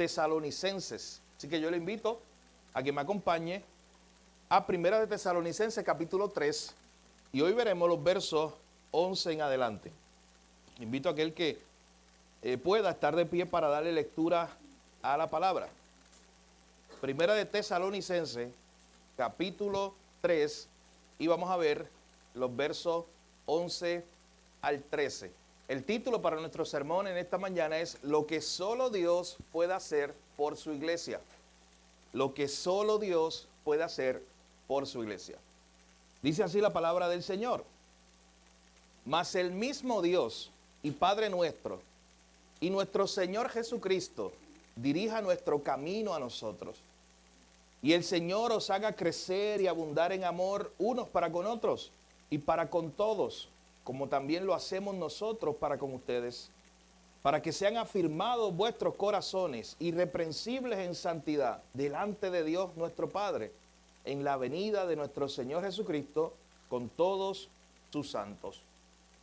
Tesalonicenses. Así que yo le invito a que me acompañe a Primera de Tesalonicenses capítulo 3 y hoy veremos los versos 11 en adelante. Invito a aquel que pueda estar de pie para darle lectura a la palabra. Primera de Tesalonicenses capítulo 3 y vamos a ver los versos 11 al 13. El título para nuestro sermón en esta mañana es Lo que solo Dios puede hacer por su iglesia. Lo que solo Dios puede hacer por su iglesia. Dice así la palabra del Señor. Mas el mismo Dios y Padre nuestro y nuestro Señor Jesucristo dirija nuestro camino a nosotros. Y el Señor os haga crecer y abundar en amor unos para con otros y para con todos, como también lo hacemos nosotros para con ustedes, para que sean afirmados vuestros corazones irreprensibles en santidad delante de Dios nuestro Padre, en la venida de nuestro Señor Jesucristo con todos sus santos.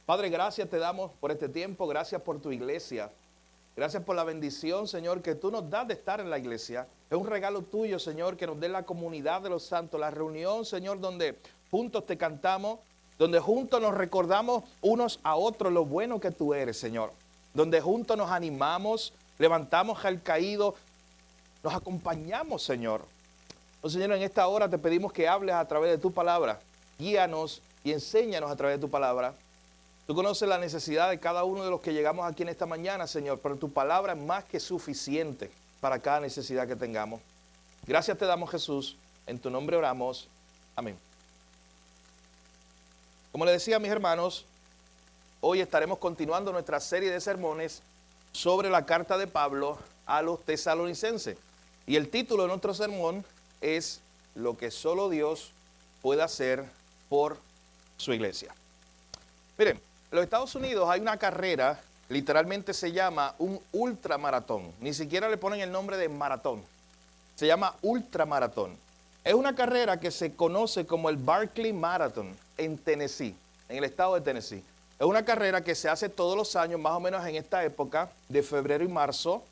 Padre, gracias te damos por este tiempo, gracias por tu iglesia, gracias por la bendición, Señor, que tú nos das de estar en la iglesia. Es un regalo tuyo, Señor, que nos dé la comunidad de los santos, la reunión, Señor, donde juntos te cantamos, donde juntos nos recordamos unos a otros lo bueno que tú eres, Señor. Donde juntos nos animamos, levantamos al caído, nos acompañamos, Señor. Oh, Señor, en esta hora te pedimos que hables a través de tu palabra. Guíanos y enséñanos a través de tu palabra. Tú conoces la necesidad de cada uno de los que llegamos aquí en esta mañana, Señor, pero tu palabra es más que suficiente para cada necesidad que tengamos. Gracias te damos, Jesús. En tu nombre oramos. Amén. Como le decía a mis hermanos, hoy estaremos continuando nuestra serie de sermones sobre la carta de Pablo a los tesalonicenses. Y el título de nuestro sermón es Lo que solo Dios puede hacer por su iglesia. Miren, en los Estados Unidos hay una carrera, literalmente se llama un ultramaratón. Ni siquiera le ponen el nombre de maratón. Se llama ultramaratón. Es una carrera que se conoce como el Barkley Marathon en Tennessee, en el estado de Tennessee. Es una carrera que se hace todos los años, más o menos en esta época, de febrero y marzo.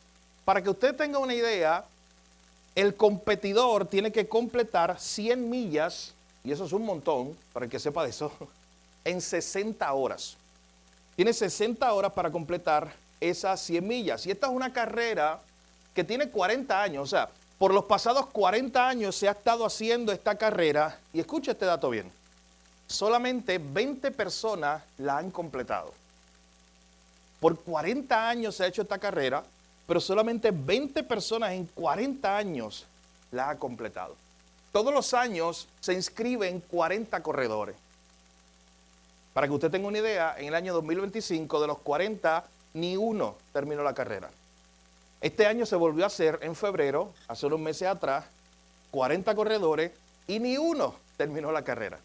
Para que usted tenga una idea, el competidor tiene que completar 100 millas, y eso es un montón, para el que sepa de eso, en 60 horas. Tiene 60 horas para completar esas 100 millas. Y esta es una carrera que tiene 40 años, o sea, por los pasados 40 años se ha estado haciendo esta carrera, y escucha este dato bien, solamente 20 personas la han completado. Por 40 años se ha hecho esta carrera, pero solamente 20 personas en 40 años la han completado. Todos los años se inscriben 40 corredores. Para que usted tenga una idea, en el año 2025 de los 40, ni uno terminó la carrera. Este año se volvió a hacer en febrero, hace unos meses atrás, 40 corredores y ni uno terminó la carrera.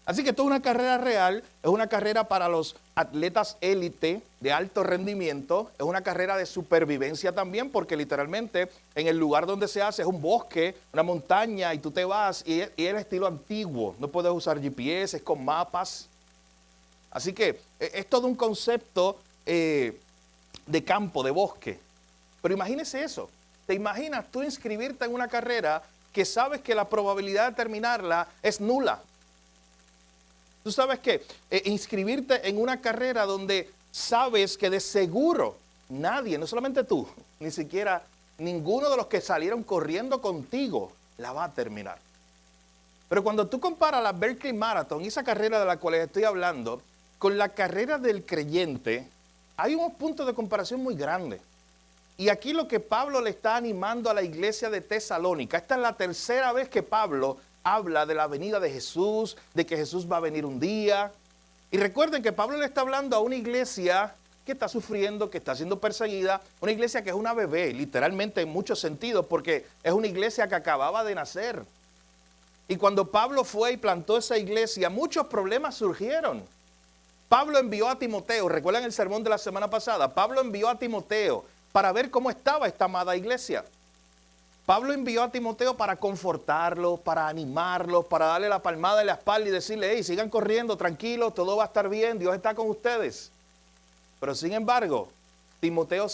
Así que esto es una carrera real, es una carrera para los atletas élite de alto rendimiento, es una carrera de supervivencia también, porque literalmente en el lugar donde se hace es un bosque, una montaña, y tú te vas, y es el estilo antiguo, no puedes usar GPS, es con mapas. Así que es todo un concepto de campo, de bosque. Pero imagínese eso, ¿te imaginas tú inscribirte en una carrera que sabes que la probabilidad de terminarla es nula? Tú sabes que inscribirte en una carrera donde sabes que de seguro nadie, no solamente tú, ni siquiera ninguno de los que salieron corriendo contigo la va a terminar. Pero cuando tú comparas la Barkley Marathon, esa carrera de la cual les estoy hablando, con la carrera del creyente, hay unos puntos de comparación muy grandes. Y aquí lo que Pablo le está animando a la iglesia de Tesalónica, esta es la tercera vez que Pablo habla de la venida de Jesús, de que Jesús va a venir un día. Y recuerden que Pablo le está hablando a una iglesia que está sufriendo, que está siendo perseguida, una iglesia que es una bebé, literalmente en muchos sentidos, porque es una iglesia que acababa de nacer. Y cuando Pablo fue y plantó esa iglesia, muchos problemas surgieron. Pablo envió a Timoteo, ¿recuerdan el sermón de la semana pasada? Pablo envió a Timoteo para ver cómo estaba esta amada iglesia. Pablo envió a Timoteo para confortarlo, para animarlo, para darle la palmada en la espalda y decirle, hey, sigan corriendo, tranquilos, todo va a estar bien, Dios está con ustedes. Pero sin embargo, Timoteo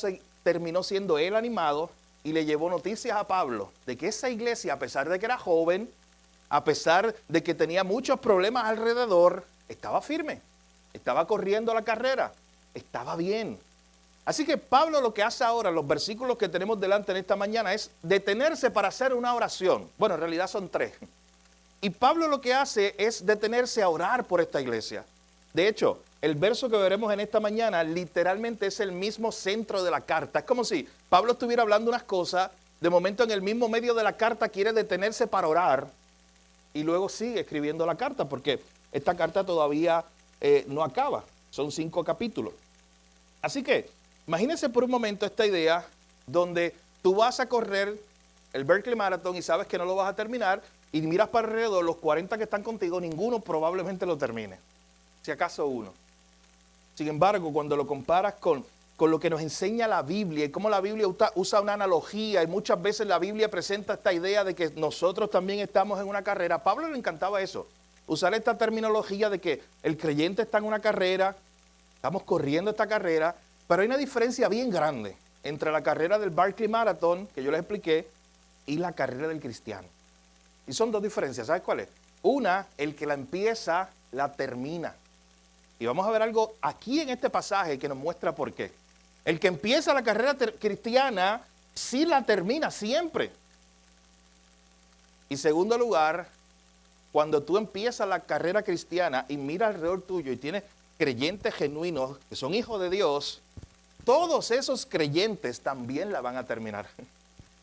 terminó siendo él animado y le llevó noticias a Pablo de que esa iglesia, a pesar de que era joven, a pesar de que tenía muchos problemas alrededor, estaba firme, estaba corriendo la carrera, estaba bien. Así que Pablo lo que hace ahora, los versículos que tenemos delante en esta mañana, es detenerse para hacer una oración. Bueno, en realidad son 3. Y Pablo lo que hace es detenerse a orar por esta iglesia. De hecho, el verso que veremos en esta mañana literalmente es el mismo centro de la carta. Es como si Pablo estuviera hablando unas cosas, de momento en el mismo medio de la carta quiere detenerse para orar y luego sigue escribiendo la carta porque esta carta todavía no acaba. Son 5 capítulos. Así que imagínense por un momento esta idea donde tú vas a correr el Berkeley Marathon y sabes que no lo vas a terminar y miras para alrededor, los 40 que están contigo, ninguno probablemente lo termine, si acaso uno. Sin embargo, cuando lo comparas con lo que nos enseña la Biblia y cómo la Biblia usa una analogía y muchas veces la Biblia presenta esta idea de que nosotros también estamos en una carrera, a Pablo le encantaba eso, usar esta terminología de que el creyente está en una carrera, estamos corriendo esta carrera, pero hay una diferencia bien grande entre la carrera del Berkeley Marathon, que yo les expliqué, y la carrera del cristiano. Y son 2 diferencias, ¿sabes cuál es? Una, el que la empieza, la termina. Y vamos a ver algo aquí en este pasaje que nos muestra por qué. El que empieza la carrera cristiana, sí la termina siempre. Y segundo lugar, cuando tú empiezas la carrera cristiana y miras alrededor tuyo y tienes creyentes genuinos que son hijos de Dios, todos esos creyentes también la van a terminar.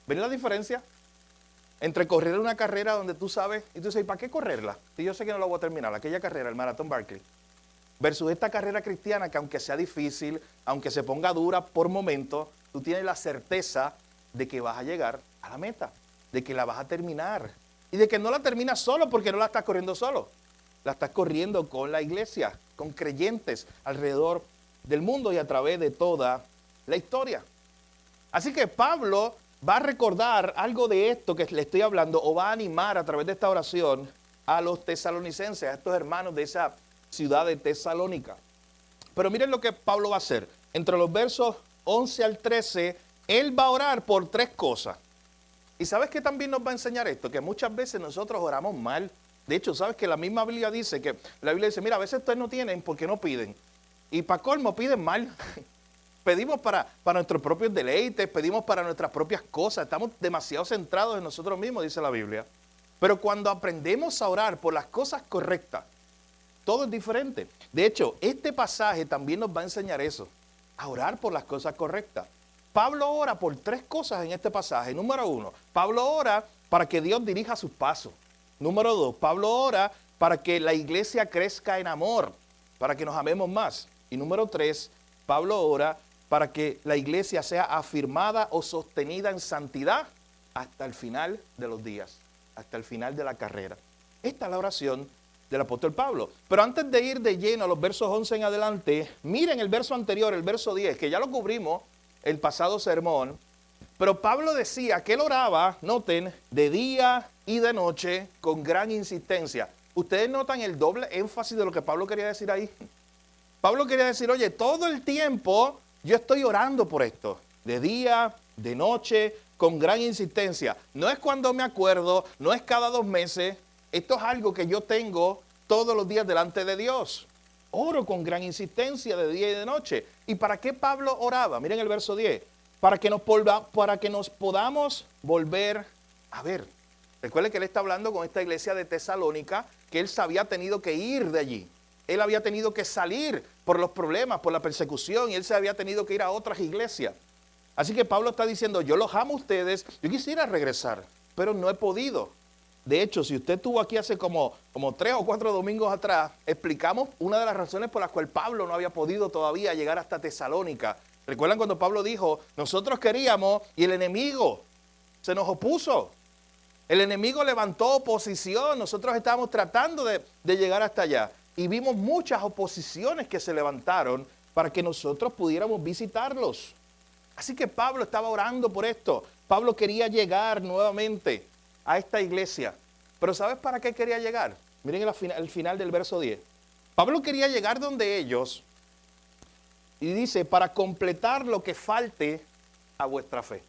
¿Ven la diferencia? Entre correr una carrera donde tú sabes, y tú dices, ¿para qué correrla? Si yo sé que no la voy a terminar, aquella carrera, el Maratón Berkeley, versus esta carrera cristiana que aunque sea difícil, aunque se ponga dura por momentos, tú tienes la certeza de que vas a llegar a la meta, de que la vas a terminar, y de que no la terminas solo porque no la estás corriendo solo, la estás corriendo con la iglesia, con creyentes alrededor del mundo y a través de toda la historia. Así que Pablo va a recordar algo de esto que le estoy hablando o va a animar a través de esta oración a los tesalonicenses, a estos hermanos de esa ciudad de Tesalónica. Pero miren lo que Pablo va a hacer. Entre los versos 11 al 13, él va a orar por 3 cosas. ¿Y sabes qué también nos va a enseñar esto? Que muchas veces nosotros oramos mal. De hecho, ¿sabes que la misma Biblia dice que la Biblia dice, mira, a veces ustedes no tienen porque no piden? Y para colmo piden mal. Pedimos para nuestros propios deleites, pedimos para nuestras propias cosas. Estamos demasiado centrados en nosotros mismos, dice la Biblia. Pero cuando aprendemos a orar por las cosas correctas, todo es diferente. De hecho, este pasaje también nos va a enseñar eso, a orar por las cosas correctas. Pablo ora por 3 cosas en este pasaje. Número 1, Pablo ora para que Dios dirija sus pasos. Número 2, Pablo ora para que la iglesia crezca en amor, para que nos amemos más. Y número 3, Pablo ora para que la iglesia sea afirmada o sostenida en santidad hasta el final de los días, hasta el final de la carrera. Esta es la oración del apóstol Pablo. Pero antes de ir de lleno a los versos 11 en adelante, miren el verso anterior, el verso 10, que ya lo cubrimos el pasado sermón. Pero Pablo decía que él oraba, noten, de día y de noche con gran insistencia. ¿Ustedes notan el doble énfasis de lo que Pablo quería decir ahí? Pablo quería decir, oye, todo el tiempo yo estoy orando por esto, de día, de noche, con gran insistencia. No es cuando me acuerdo, no es cada 2 meses, esto es algo que yo tengo todos los días delante de Dios. Oro con gran insistencia de día y de noche. ¿Y para qué Pablo oraba? Miren el verso 10. Para que nos podamos volver a ver. Recuerden que él está hablando con esta iglesia de Tesalónica, que él se había tenido que ir de allí. Él había tenido que salir por los problemas, por la persecución, y él se había tenido que ir a otras iglesias. Así que Pablo está diciendo, yo los amo a ustedes, yo quisiera regresar, pero no he podido. De hecho, si usted estuvo aquí hace como 3 o 4 domingos atrás, explicamos una de las razones por las cuales Pablo no había podido todavía llegar hasta Tesalónica. ¿Recuerdan cuando Pablo dijo, nosotros queríamos y el enemigo se nos opuso? El enemigo levantó oposición, nosotros estábamos tratando de llegar hasta allá. Y vimos muchas oposiciones que se levantaron para que nosotros pudiéramos visitarlos. Así que Pablo estaba orando por esto. Pablo quería llegar nuevamente a esta iglesia. Pero ¿sabes para qué quería llegar? Miren el final del verso 10. Pablo quería llegar donde ellos y dice, para completar lo que falte a vuestra fe.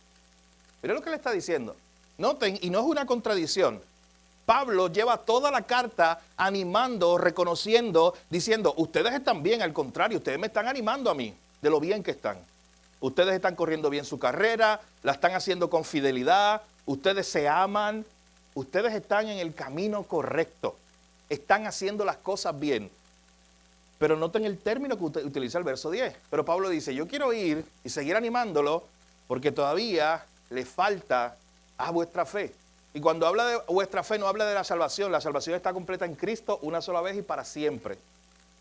Mira lo que le está diciendo. Noten, y no es una contradicción. Pablo lleva toda la carta animando, reconociendo, diciendo, ustedes están bien, al contrario, ustedes me están animando a mí de lo bien que están. Ustedes están corriendo bien su carrera, la están haciendo con fidelidad, ustedes se aman, ustedes están en el camino correcto, están haciendo las cosas bien. Pero noten el término que utiliza el verso 10. Pero Pablo dice, yo quiero ir y seguir animándolo porque todavía le falta a vuestra fe. Y cuando habla de vuestra fe no habla de la salvación está completa en Cristo una sola vez y para siempre.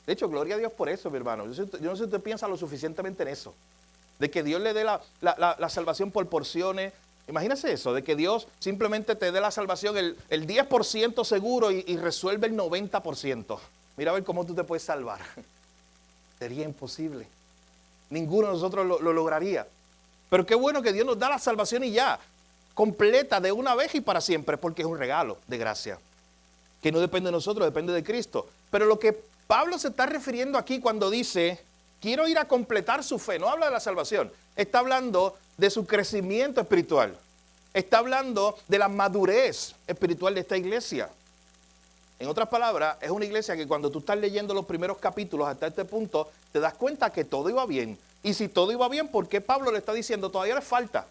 De hecho, gloria a Dios por eso, mi hermano. Yo no sé si usted piensa lo suficientemente en eso. De que Dios le dé la salvación por porciones. Imagínese eso, de que Dios simplemente te dé la salvación el 10% seguro y resuelve el 90%. Mira a ver cómo tú te puedes salvar. Sería imposible. Ninguno de nosotros lo lograría. Pero qué bueno que Dios nos da la salvación y ya, completa de una vez y para siempre, porque es un regalo de gracia. Que no depende de nosotros, depende de Cristo. Pero lo que Pablo se está refiriendo aquí cuando dice, quiero ir a completar su fe, no habla de la salvación, está hablando de su crecimiento espiritual. Está hablando de la madurez espiritual de esta iglesia. En otras palabras, es una iglesia que cuando tú estás leyendo los primeros capítulos hasta este punto, te das cuenta que todo iba bien. Y si todo iba bien, ¿por qué Pablo le está diciendo todavía le falta?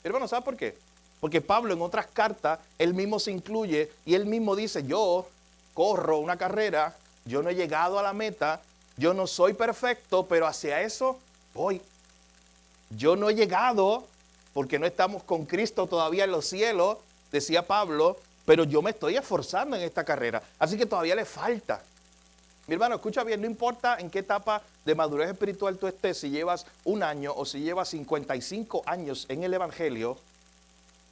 Hermano, ¿sabe por qué? Porque Pablo en otras cartas, él mismo se incluye y él mismo dice, yo corro una carrera, yo no he llegado a la meta, yo no soy perfecto, pero hacia eso voy. Yo no he llegado porque no estamos con Cristo todavía en los cielos, decía Pablo, pero yo me estoy esforzando en esta carrera, así que todavía le falta. Mi hermano, escucha bien, no importa en qué etapa de madurez espiritual tú estés, si llevas 1 año o si llevas 55 años en el Evangelio,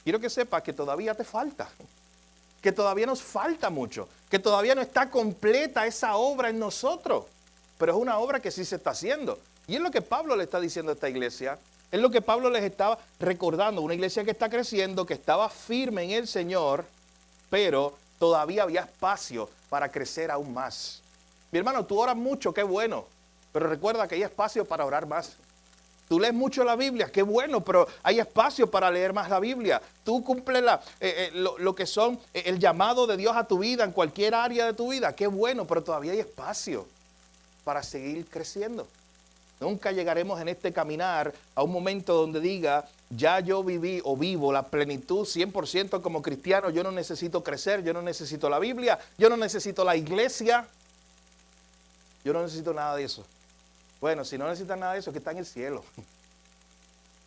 quiero que sepas que todavía te falta, que todavía nos falta mucho, que todavía no está completa esa obra en nosotros, pero es una obra que sí se está haciendo. Y es lo que Pablo le está diciendo a esta iglesia, es lo que Pablo les estaba recordando, una iglesia que está creciendo, que estaba firme en el Señor, pero todavía había espacio para crecer aún más. Mi hermano, tú oras mucho, qué bueno, pero recuerda que hay espacio para orar más. Tú lees mucho la Biblia, qué bueno, pero hay espacio para leer más la Biblia. Tú cumples lo que son el llamado de Dios a tu vida en cualquier área de tu vida, qué bueno, pero todavía hay espacio para seguir creciendo. Nunca llegaremos en este caminar a un momento donde diga, ya yo viví o vivo la plenitud 100% como cristiano, yo no necesito crecer, yo no necesito la Biblia, yo no necesito la iglesia, yo no necesito nada de eso. Bueno, si no necesitas nada de eso, que está en el cielo.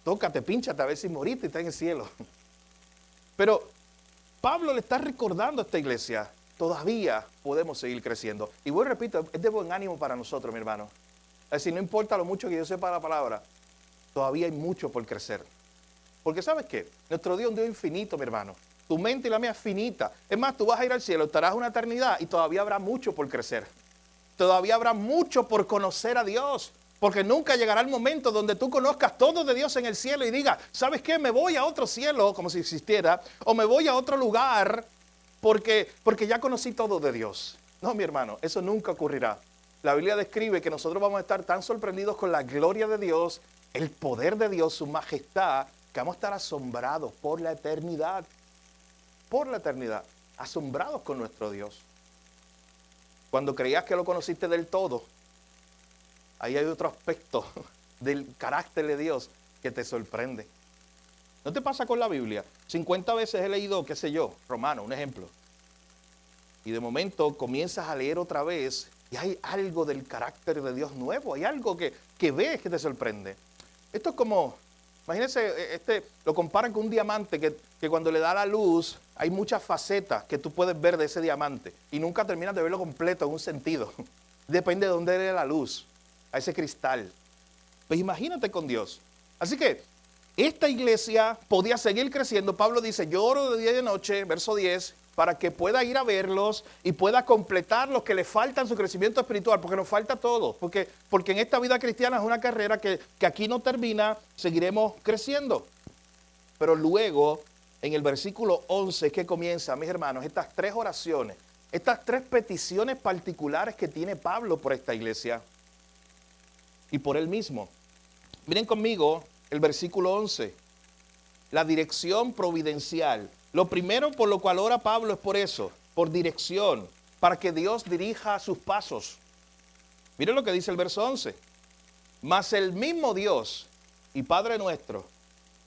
Tócate, pínchate a ver si moriste y está en el cielo. Pero Pablo le está recordando a esta iglesia, todavía podemos seguir creciendo. Y voy, repito, es de buen ánimo para nosotros, mi hermano. Es decir, no importa lo mucho que yo sepa la palabra, todavía hay mucho por crecer. Porque ¿sabes qué? Nuestro Dios es un Dios infinito, mi hermano. Tu mente y la mía es finita. Es más, tú vas a ir al cielo, estarás una eternidad y todavía habrá mucho por crecer. Todavía habrá mucho por conocer a Dios. Porque nunca llegará el momento donde tú conozcas todo de Dios en el cielo y digas, ¿sabes qué? Me voy a otro cielo, como si existiera, o me voy a otro lugar porque ya conocí todo de Dios. No, mi hermano, eso nunca ocurrirá. La Biblia describe que nosotros vamos a estar tan sorprendidos con la gloria de Dios, el poder de Dios, su majestad, que vamos a estar asombrados por la eternidad. Por la eternidad, asombrados con nuestro Dios. Cuando creías que lo conociste del todo, ahí hay otro aspecto del carácter de Dios que te sorprende. ¿No te pasa con la Biblia? 50 veces he leído, qué sé yo, Romano, un ejemplo. Y de momento comienzas a leer otra vez y hay algo del carácter de Dios nuevo, hay algo que ves que te sorprende. Esto es como, imagínense, lo comparan con un diamante que cuando le da la luz hay muchas facetas que tú puedes ver de ese diamante y nunca terminas de verlo completo en un sentido. Depende de dónde dé la luz, a ese cristal. Pues imagínate con Dios. Así que esta iglesia podía seguir creciendo. Pablo dice, yo oro de día y de noche, verso 10, para que pueda ir a verlos y pueda completar lo que le falta en su crecimiento espiritual, porque nos falta todo, porque en esta vida cristiana es una carrera que aquí no termina, seguiremos creciendo. Pero luego, en el versículo 11 que comienza, mis hermanos, estas 3 oraciones, estas 3 peticiones particulares que tiene Pablo por esta iglesia y por él mismo. Miren conmigo el versículo 11. la dirección providencial. Lo primero por lo cual ora Pablo es por eso, por dirección, para que Dios dirija sus pasos. Miren lo que dice el verso 11. Mas el mismo Dios y Padre nuestro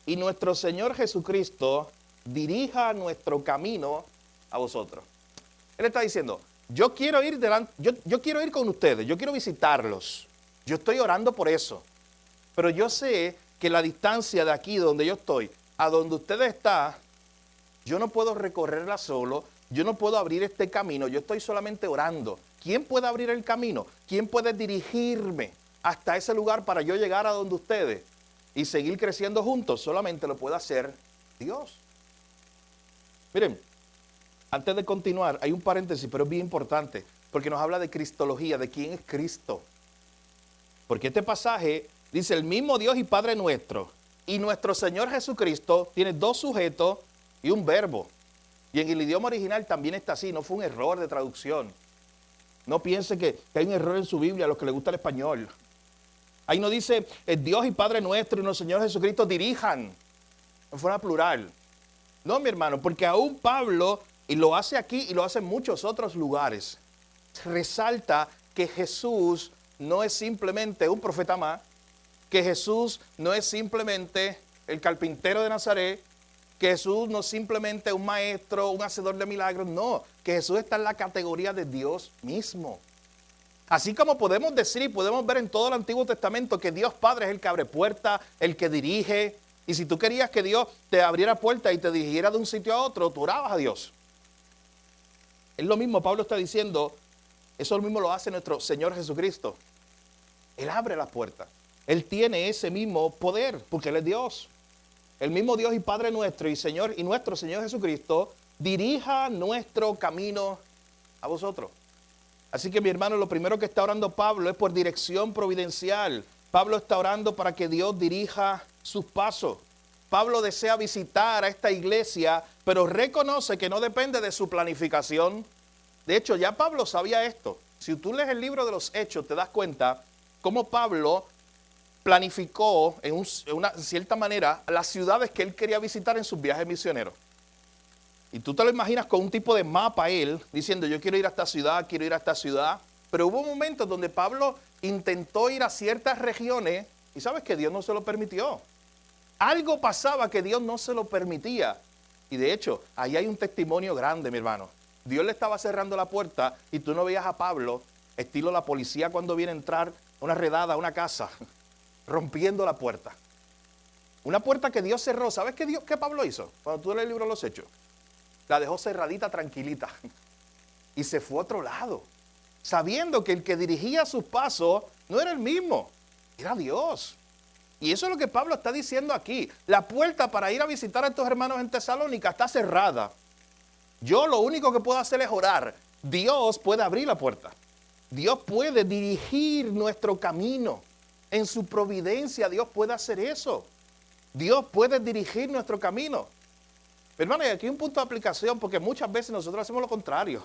y nuestro Señor Jesucristo dirija nuestro camino a vosotros. Él está diciendo, yo quiero ir con ustedes, yo quiero visitarlos. Yo estoy orando por eso. Pero yo sé que la distancia de aquí donde yo estoy a donde ustedes están, yo no puedo recorrerla solo, yo no puedo abrir este camino, yo estoy solamente orando. ¿Quién puede abrir el camino? ¿Quién puede dirigirme hasta ese lugar para yo llegar a donde ustedes y seguir creciendo juntos? Solamente lo puede hacer Dios. Miren, antes de continuar, hay un paréntesis, pero es bien importante, porque nos habla de cristología, de quién es Cristo. Porque este pasaje dice, el mismo Dios y Padre nuestro y nuestro Señor Jesucristo tiene dos sujetos y un verbo. Y en el idioma original también está así, no fue un error de traducción. No piense que hay un error en su Biblia a los que les gusta el español. Ahí no dice, el Dios y Padre nuestro y nuestro Señor Jesucristo dirijan, en forma plural. No, mi hermano, porque aún Pablo, y lo hace aquí y lo hace en muchos otros lugares, resalta que Jesús no es simplemente un profeta más, que Jesús no es simplemente el carpintero de Nazaret, que Jesús no es simplemente un maestro, un hacedor de milagros, no, que Jesús está en la categoría de Dios mismo. Así como podemos decir y podemos ver en todo el Antiguo Testamento que Dios Padre es el que abre puertas, el que dirige, y si tú querías que Dios te abriera puertas y te dirigiera de un sitio a otro, tú orabas a Dios. Es lo mismo, Pablo está diciendo, eso mismo lo hace nuestro Señor Jesucristo. Él abre las puertas. Él tiene ese mismo poder, porque Él es Dios. El mismo Dios y Padre nuestro y nuestro Señor Jesucristo dirija nuestro camino a vosotros. Así que mi hermano, lo primero que está orando Pablo es por dirección providencial. Pablo está orando para que Dios dirija sus pasos. Pablo desea visitar a esta iglesia, pero reconoce que no depende de su planificación. De hecho, ya Pablo sabía esto. Si tú lees el libro de los Hechos, te das cuenta cómo Pablo planificó en una cierta manera las ciudades que él quería visitar en sus viajes misioneros. Y tú te lo imaginas con un tipo de mapa él, diciendo yo quiero ir a esta ciudad, quiero ir a esta ciudad. Pero hubo momentos donde Pablo intentó ir a ciertas regiones y sabes que Dios no se lo permitió. Algo pasaba que Dios no se lo permitía. Y de hecho, ahí hay un testimonio grande, mi hermano. Dios le estaba cerrando la puerta y tú no veías a Pablo, estilo la policía cuando viene a entrar una redada a una casa, rompiendo la puerta. Una puerta que Dios cerró. ¿Sabes qué Pablo hizo? Cuando tú lees el libro de los Hechos. La dejó cerradita, tranquilita. Y se fue a otro lado. Sabiendo que el que dirigía sus pasos no era el mismo. Era Dios. Y eso es lo que Pablo está diciendo aquí. La puerta para ir a visitar a estos hermanos en Tesalónica está cerrada. Yo lo único que puedo hacer es orar. Dios puede abrir la puerta. Dios puede dirigir nuestro camino. En su providencia Dios puede hacer eso. Dios puede dirigir nuestro camino. Hermano, y aquí hay un punto de aplicación porque muchas veces nosotros hacemos lo contrario.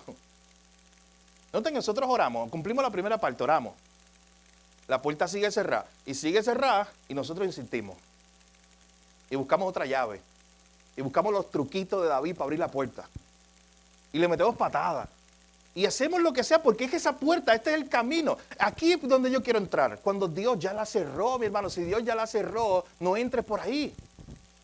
Noten, nosotros oramos, cumplimos la primera parte, oramos. La puerta sigue cerrada y nosotros insistimos. Y buscamos otra llave. Y buscamos los truquitos de David para abrir la puerta. Y le metemos patadas. Y hacemos lo que sea porque es que esa puerta, este es el camino. Aquí es donde yo quiero entrar. Cuando Dios ya la cerró, mi hermano, si Dios ya la cerró, no entres por ahí.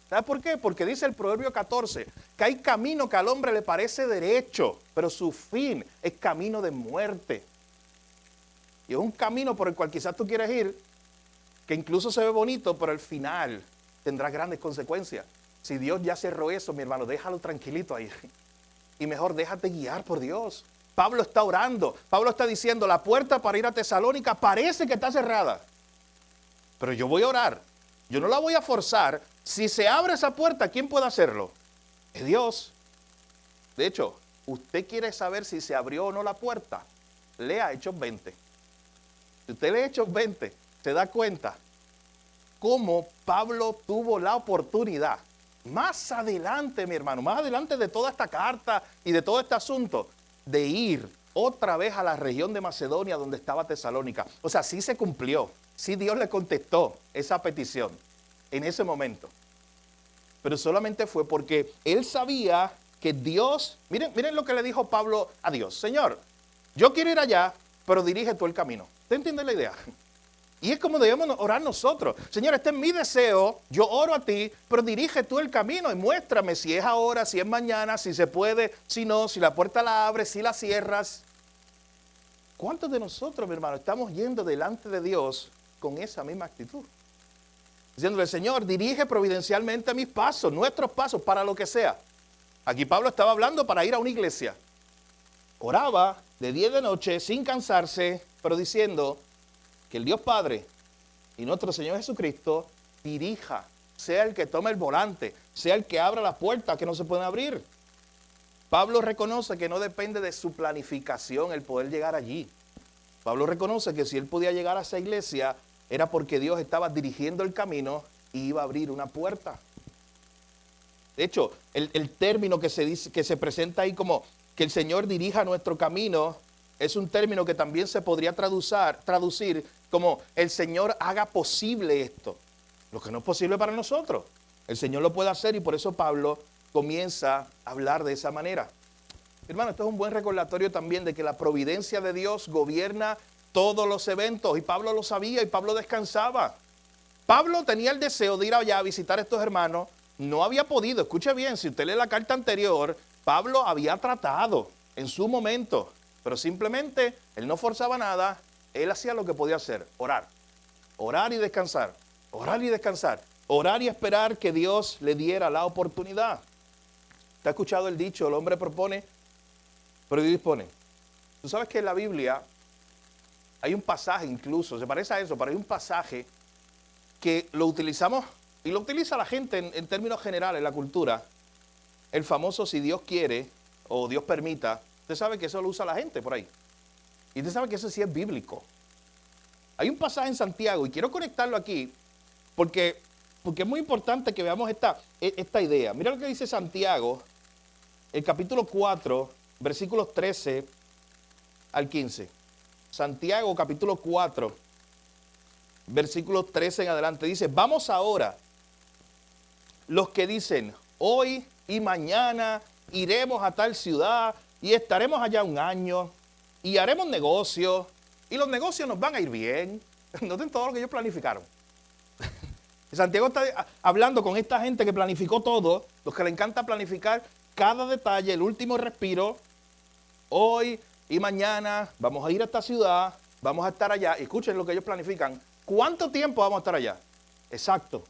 ¿Sabes por qué? Porque dice el Proverbio 14, que hay camino que al hombre le parece derecho, pero su fin es camino de muerte. Y es un camino por el cual quizás tú quieres ir, que incluso se ve bonito, pero al final tendrá grandes consecuencias. Si Dios ya cerró eso, mi hermano, déjalo tranquilito ahí. Y mejor déjate guiar por Dios. Pablo está orando. Pablo está diciendo, la puerta para ir a Tesalónica parece que está cerrada. Pero yo voy a orar. Yo no la voy a forzar. Si se abre esa puerta, ¿quién puede hacerlo? Es Dios. De hecho, usted quiere saber si se abrió o no la puerta. Lea Hechos 20. Si usted lee Hechos 20, se da cuenta cómo Pablo tuvo la oportunidad. Más adelante, mi hermano, más adelante de toda esta carta y de todo este asunto, de ir otra vez a la región de Macedonia donde estaba Tesalónica. O sea, sí se cumplió. Sí Dios le contestó esa petición en ese momento. pero solamente fue porque él sabía que Dios, miren lo que le dijo Pablo a Dios: Señor, yo quiero ir allá, pero dirige tú el camino. ¿Usted entiende la idea? Y es como debemos orar nosotros. Señor, este es mi deseo, yo oro a ti, pero dirige tú el camino y muéstrame si es ahora, si es mañana, si se puede, si no, si la puerta la abres, si la cierras. ¿Cuántos de nosotros, mi hermano, estamos yendo delante de Dios con esa misma actitud? Diciéndole: Señor, dirige providencialmente mis pasos, nuestros pasos, para lo que sea. Aquí Pablo estaba hablando para ir a una iglesia. Oraba de día y de noche sin cansarse, pero diciendo que el Dios Padre y nuestro Señor Jesucristo dirija, sea el que tome el volante, sea el que abra las puertas que no se pueden abrir. Pablo reconoce que no depende de su planificación el poder llegar allí. Pablo reconoce que si él podía llegar a esa iglesia, era porque Dios estaba dirigiendo el camino y iba a abrir una puerta. De hecho, el término que se presenta ahí como que el Señor dirija nuestro camino es un término que también se podría traducir como el Señor haga posible esto. Lo que no es posible para nosotros, el Señor lo puede hacer, y por eso Pablo comienza a hablar de esa manera. Hermano, esto es un buen recordatorio también de que la providencia de Dios gobierna todos los eventos, y Pablo lo sabía y Pablo descansaba. Pablo tenía el deseo de ir allá a visitar a estos hermanos, no había podido. Escuche bien, si usted lee la carta anterior, Pablo había tratado en su momento, pero simplemente él no forzaba nada, él hacía lo que podía hacer: orar, orar y descansar, orar y descansar, orar y esperar que Dios le diera la oportunidad. ¿Te ha escuchado el dicho: el hombre propone, pero Dios dispone? Tú sabes que en la Biblia hay un pasaje, incluso, se parece a eso, pero hay un pasaje que lo utilizamos y lo utiliza la gente en términos generales, en la cultura. El famoso "si Dios quiere" o "Dios permita". Usted sabe que eso lo usa la gente por ahí. Y usted sabe que eso sí es bíblico. Hay un pasaje en Santiago, y quiero conectarlo aquí, porque es muy importante que veamos esta idea. Mira lo que dice Santiago, el capítulo 4, versículos 13 al 15. Santiago, capítulo 4, versículos 13 en adelante. Dice: vamos ahora, los que dicen, hoy y mañana iremos a tal ciudad y estaremos allá un año y haremos negocios y los negocios nos van a ir bien. Noten todo lo que ellos planificaron. Santiago está hablando con esta gente que planificó todo, los que le encanta planificar cada detalle, el último respiro. Hoy y mañana vamos a ir a esta ciudad, vamos a estar allá. Y escuchen lo que ellos planifican. ¿Cuánto tiempo vamos a estar allá? Exacto.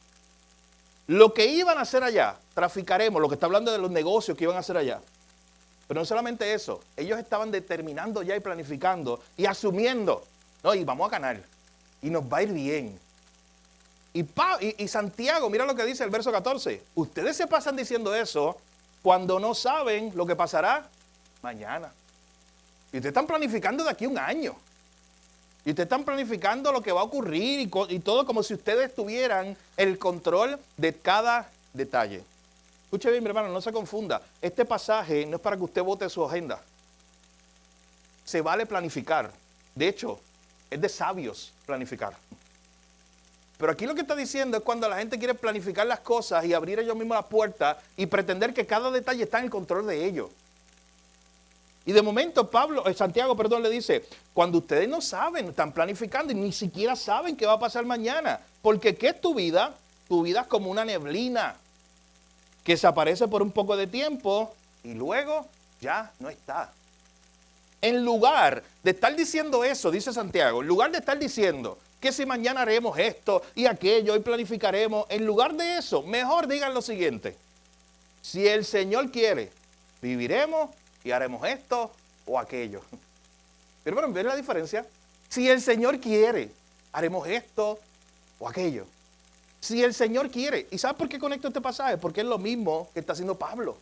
Lo que iban a hacer allá, traficaremos, lo que está hablando de los negocios que iban a hacer allá. Pero no solamente eso, ellos estaban determinando ya y planificando y asumiendo, no, y vamos a ganar, y nos va a ir bien. Y Santiago, mira lo que dice el verso 14, ustedes se pasan diciendo eso cuando no saben lo que pasará mañana. Y ustedes están planificando de aquí a un año. Y ustedes están planificando lo que va a ocurrir y todo como si ustedes tuvieran el control de cada detalle. Escuche bien, mi hermano, no se confunda. Este pasaje no es para que usted vote su agenda. Se vale planificar. De hecho, es de sabios planificar. Pero aquí lo que está diciendo es cuando la gente quiere planificar las cosas y abrir ellos mismos las puertas y pretender que cada detalle está en el control de ellos. Y de momento Santiago le dice, cuando ustedes no saben, están planificando y ni siquiera saben qué va a pasar mañana. Porque ¿qué es tu vida? Tu vida es como una neblina que se aparece por un poco de tiempo y luego ya no está. En lugar de estar diciendo eso, dice Santiago, en lugar de estar diciendo que si mañana haremos esto y aquello y planificaremos, en lugar de eso, mejor digan lo siguiente: si el Señor quiere, viviremos y haremos esto o aquello. Pero bueno, ¿ven la diferencia? Si el Señor quiere, haremos esto o aquello. Si el Señor quiere. ¿Y sabes por qué conecto este pasaje? Porque es lo mismo que está haciendo Pablo.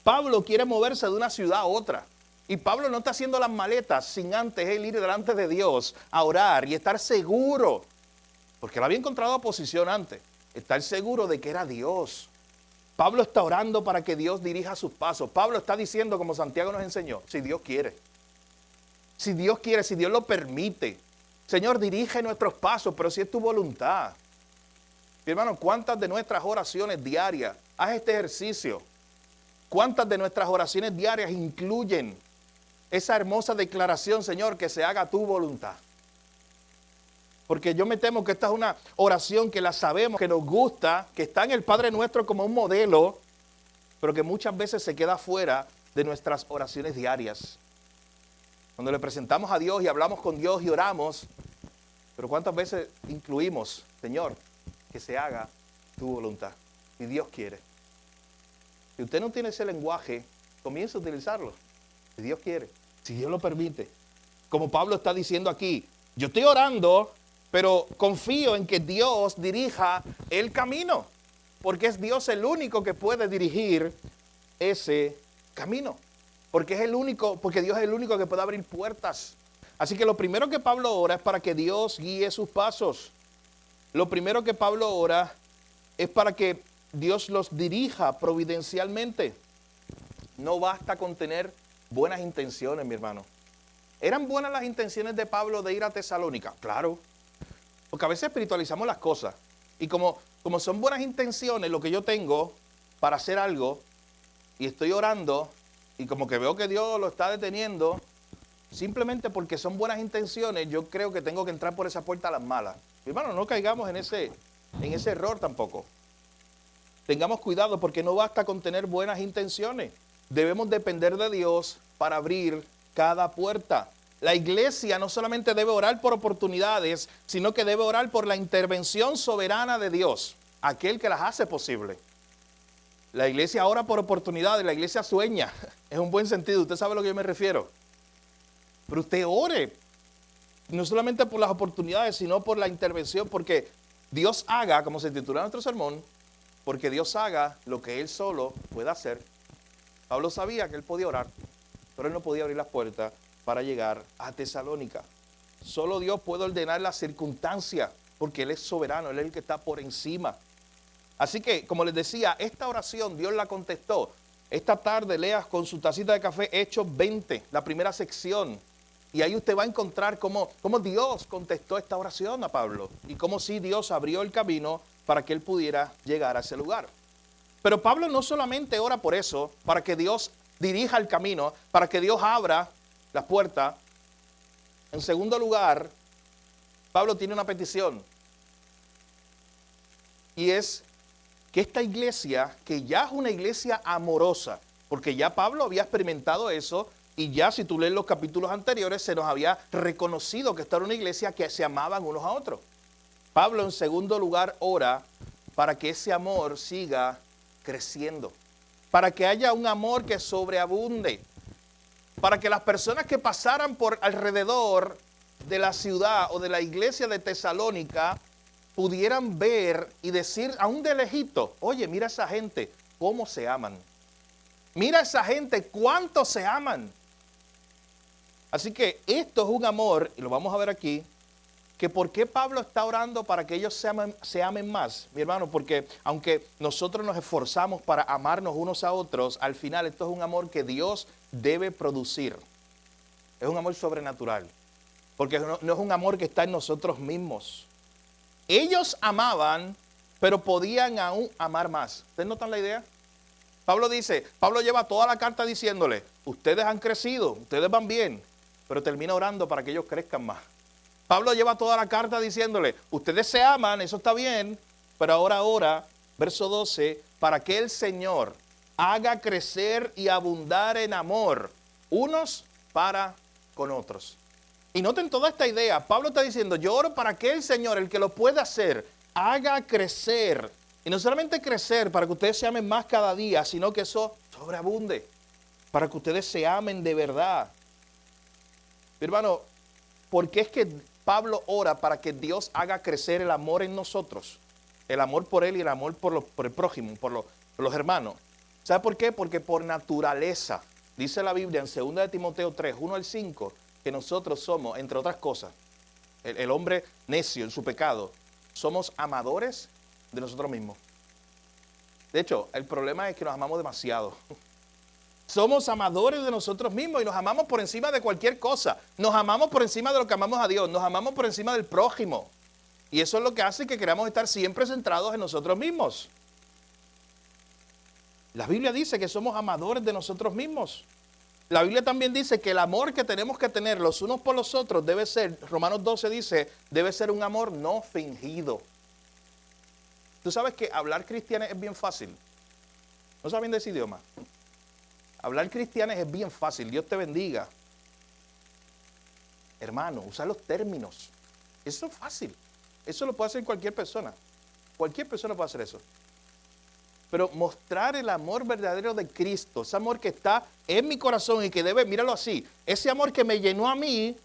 Pablo quiere moverse de una ciudad a otra. Y Pablo no está haciendo las maletas sin antes él ir delante de Dios a orar y estar seguro. Porque él había encontrado oposición antes. Estar seguro de que era Dios. Pablo está orando para que Dios dirija sus pasos. Pablo está diciendo, como Santiago nos enseñó, si Dios quiere. Si Dios quiere, si Dios lo permite. Señor, dirige nuestros pasos, pero si es tu voluntad. Mi hermano, ¿cuántas de nuestras oraciones diarias, haz este ejercicio, cuántas de nuestras oraciones diarias incluyen esa hermosa declaración, Señor, que se haga tu voluntad? Porque yo me temo que esta es una oración que la sabemos, que nos gusta, que está en el Padre Nuestro como un modelo, pero que muchas veces se queda fuera de nuestras oraciones diarias. Cuando le presentamos a Dios y hablamos con Dios y oramos, pero ¿cuántas veces incluimos, Señor, que se haga tu voluntad? Si Dios quiere. Si usted no tiene ese lenguaje, comience a utilizarlo. Si Dios quiere, si Dios lo permite. Como Pablo está diciendo aquí, yo estoy orando, pero confío en que Dios dirija el camino, porque es Dios el único que puede dirigir ese camino. Porque Dios es el único que puede abrir puertas. Así que lo primero que Pablo ora es para que Dios guíe sus pasos. Lo primero que Pablo ora es para que Dios los dirija providencialmente. No basta con tener buenas intenciones, mi hermano. ¿Eran buenas las intenciones de Pablo de ir a Tesalónica? Claro. Porque a veces espiritualizamos las cosas. Y como son buenas intenciones lo que yo tengo para hacer algo, y estoy orando, y como que veo que Dios lo está deteniendo, simplemente porque son buenas intenciones, yo creo que tengo que entrar por esa puerta a las malas. Mi hermano, no caigamos en ese error tampoco. Tengamos cuidado porque no basta con tener buenas intenciones. Debemos depender de Dios para abrir cada puerta. La iglesia no solamente debe orar por oportunidades, sino que debe orar por la intervención soberana de Dios, aquel que las hace posible. La iglesia ora por oportunidades, la iglesia sueña, es un buen sentido, usted sabe a lo que yo me refiero. Pero usted ore, no solamente por las oportunidades, sino por la intervención, porque Dios haga, como se titula nuestro sermón, porque Dios haga lo que Él solo puede hacer. Pablo sabía que él podía orar, pero él no podía abrir las puertas para llegar a Tesalónica. Solo Dios puede ordenar las circunstancias, porque Él es soberano, Él es el que está por encima. Así que, como les decía, esta oración Dios la contestó. Esta tarde leas con su tacita de café Hechos 20, la primera sección. Y ahí usted va a encontrar cómo Dios contestó esta oración a Pablo. Y cómo sí Dios abrió el camino para que él pudiera llegar a ese lugar. Pero Pablo no solamente ora por eso, para que Dios dirija el camino, para que Dios abra las puertas. En segundo lugar, Pablo tiene una petición. Y es que esta iglesia, que ya es una iglesia amorosa, porque ya Pablo había experimentado eso, y ya si tú lees los capítulos anteriores, se nos había reconocido que esta era una iglesia que se amaban unos a otros. Pablo, en segundo lugar, ora para que ese amor siga creciendo, para que haya un amor que sobreabunde, para que las personas que pasaran por alrededor de la ciudad o de la iglesia de Tesalónica pudieran ver y decir aún de lejito, oye, mira esa gente, cómo se aman. Mira esa gente, cuánto se aman. Así que esto es un amor, y lo vamos a ver aquí, que por qué Pablo está orando para que ellos se amen más, mi hermano, porque aunque nosotros nos esforzamos para amarnos unos a otros, al final esto es un amor que Dios debe producir. Es un amor sobrenatural, porque no es un amor que está en nosotros mismos. Ellos amaban, pero podían aún amar más. ¿Ustedes notan la idea? Pablo lleva toda la carta diciéndole, ustedes han crecido, ustedes van bien, pero termina orando para que ellos crezcan más. Pablo lleva toda la carta diciéndole, ustedes se aman, eso está bien, pero ahora ora, verso 12, para que el Señor haga crecer y abundar en amor unos para con otros. Y noten toda esta idea, Pablo está diciendo, yo oro para que el Señor, el que lo puede hacer, haga crecer. Y no solamente crecer para que ustedes se amen más cada día, sino que eso sobreabunde, para que ustedes se amen de verdad. Mi hermano, ¿por qué es que Pablo ora para que Dios haga crecer el amor en nosotros? El amor por Él y el amor por el prójimo, por los hermanos. ¿Sabe por qué? Porque por naturaleza, dice la Biblia en 2 de Timoteo 3, 1 al 5, que nosotros somos, entre otras cosas, el hombre necio en su pecado, somos amadores de nosotros mismos. De hecho, el problema es que nos amamos demasiado. Somos amadores de nosotros mismos y nos amamos por encima de cualquier cosa. Nos amamos por encima de lo que amamos a Dios. Nos amamos por encima del prójimo. Y eso es lo que hace que queramos estar siempre centrados en nosotros mismos. La Biblia dice que somos amadores de nosotros mismos. La Biblia también dice que el amor que tenemos que tener los unos por los otros debe ser, Romanos 12 dice, debe ser un amor no fingido. Tú sabes que hablar cristiano es bien fácil. ¿No saben de ese idioma? Hablar cristiano es bien fácil. Dios te bendiga. Hermano, usa los términos. Eso es fácil. Eso lo puede hacer cualquier persona. Cualquier persona puede hacer eso. Pero mostrar el amor verdadero de Cristo, ese amor que está en mi corazón y que debe, míralo así, ese amor que me llenó a mí,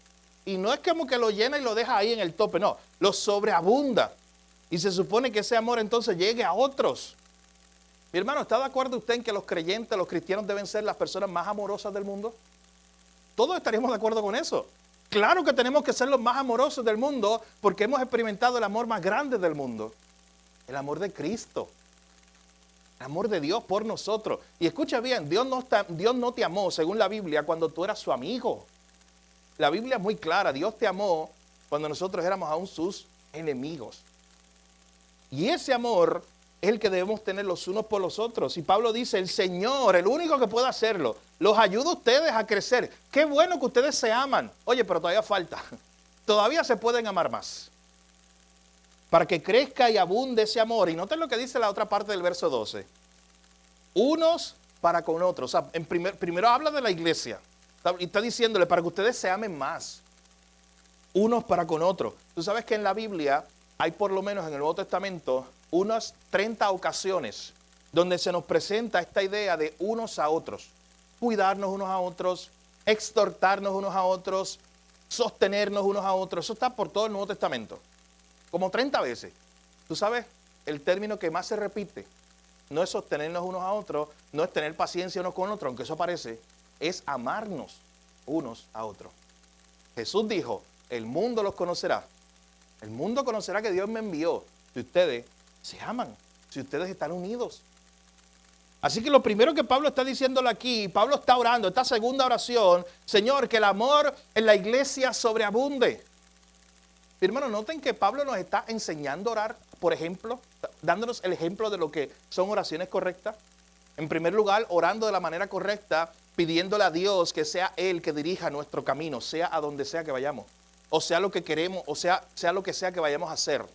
y no es como que lo llena y lo deja ahí en el tope, no, lo sobreabunda. Y se supone que ese amor entonces llegue a otros. Mi hermano, ¿está de acuerdo usted en que los creyentes, los cristianos deben ser las personas más amorosas del mundo? Todos estaríamos de acuerdo con eso. Claro que tenemos que ser los más amorosos del mundo porque hemos experimentado el amor más grande del mundo. El amor de Cristo. El amor de Dios por nosotros. Y escucha bien, Dios no te amó, según la Biblia, cuando tú eras su amigo. La Biblia es muy clara. Dios te amó cuando nosotros éramos aún sus enemigos. Y ese amor es el que debemos tener los unos por los otros. Y Pablo dice, el Señor, el único que puede hacerlo, los ayuda a ustedes a crecer. Qué bueno que ustedes se aman. Oye, pero todavía falta. Todavía se pueden amar más. Para que crezca y abunde ese amor. Y noten lo que dice la otra parte del verso 12. Unos para con otros. O sea, primero habla de la iglesia. Y está diciéndole para que ustedes se amen más. Unos para con otros. Tú sabes que en la Biblia hay por lo menos en el Nuevo Testamento unas 30 ocasiones donde se nos presenta esta idea de unos a otros. Cuidarnos unos a otros, exhortarnos unos a otros, sostenernos unos a otros. Eso está por todo el Nuevo Testamento. Como 30 veces. Tú sabes, el término que más se repite no es sostenernos unos a otros, no es tener paciencia unos con otros, aunque eso aparece, es amarnos unos a otros. Jesús dijo, el mundo los conocerá. El mundo conocerá que Dios me envió si ustedes se aman, si ustedes están unidos. Así que lo primero que Pablo está diciéndole aquí, Pablo está orando, esta segunda oración, Señor, que el amor en la iglesia sobreabunde. Hermanos, noten que Pablo nos está enseñando a orar, por ejemplo, dándonos el ejemplo de lo que son oraciones correctas. En primer lugar, orando de la manera correcta, pidiéndole a Dios que sea Él que dirija nuestro camino, sea a donde sea que vayamos, o sea lo que queremos, o sea lo que sea que vayamos a hacer.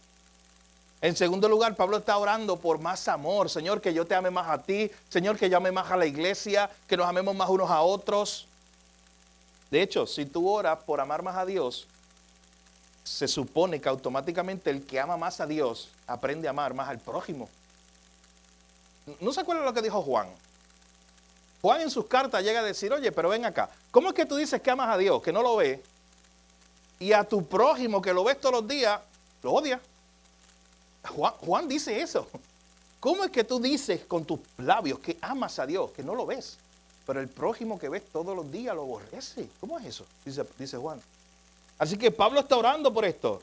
En segundo lugar, Pablo está orando por más amor. Señor, que yo te ame más a ti. Señor, que yo ame más a la iglesia, que nos amemos más unos a otros. De hecho, si tú oras por amar más a Dios, se supone que automáticamente el que ama más a Dios aprende a amar más al prójimo. ¿No se acuerdan lo que dijo Juan? Juan en sus cartas llega a decir, oye, pero ven acá, ¿cómo es que tú dices que amas a Dios, que no lo ves, y a tu prójimo que lo ves todos los días, lo odias? Juan dice eso. ¿Cómo es que tú dices con tus labios que amas a Dios, que no lo ves, pero el prójimo que ves todos los días lo aborrece? ¿Cómo es eso? Dice Juan. Así que Pablo está orando por esto,